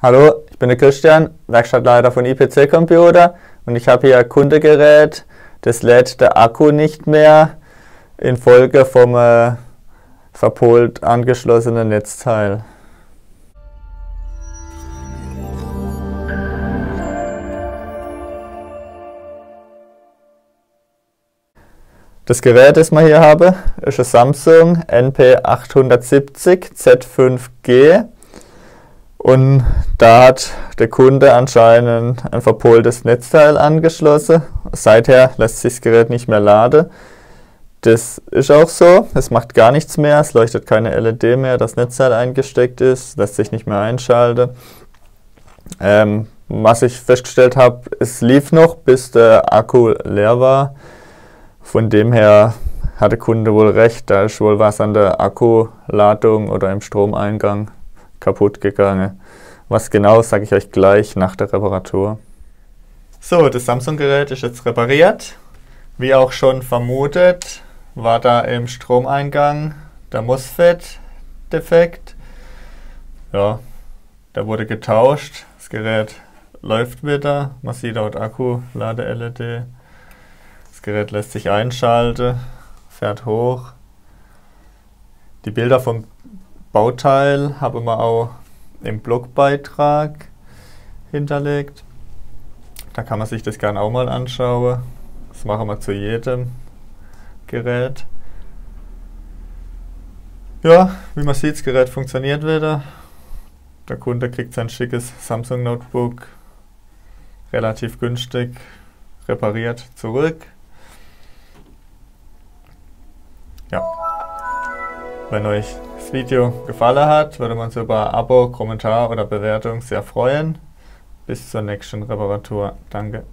Hallo, ich bin der Christian, Werkstattleiter von IPC Computer und ich habe hier ein Kundengerät, das lädt der Akku nicht mehr infolge vom verpolt angeschlossenen Netzteil. Das Gerät, das wir hier haben, ist ein Samsung NP870 Z5G und da hat der Kunde anscheinend ein verpoltes Netzteil angeschlossen. Seither lässt sich das Gerät nicht mehr laden. Das ist auch so, es macht gar nichts mehr, es leuchtet keine LED mehr, das Netzteil eingesteckt ist, lässt sich nicht mehr einschalten. Was ich festgestellt habe, es lief noch, bis der Akku leer war. Von dem her hat der Kunde wohl recht, da ist wohl was an der Akkuladung oder im Stromeingang kaputt gegangen. Was genau, sage ich euch gleich nach der Reparatur. So, das Samsung-Gerät ist jetzt repariert. Wie auch schon vermutet, war da im Stromeingang der MOSFET defekt. Ja, der wurde getauscht. Das Gerät läuft wieder. Man sieht dort Akku, Lade-LED. Das Gerät lässt sich einschalten, fährt hoch. Die Bilder vom Bauteil haben wir auch im Blogbeitrag hinterlegt. Da kann man sich das gerne auch mal anschauen. Das machen wir zu jedem Gerät. Ja, wie man sieht, das Gerät funktioniert wieder. Der Kunde kriegt sein schickes Samsung Notebook relativ günstig repariert zurück. Ja, wenn euch das Video gefallen hat, würde man uns über ein Abo, Kommentar oder Bewertung sehr freuen. Bis zur nächsten Reparatur. Danke.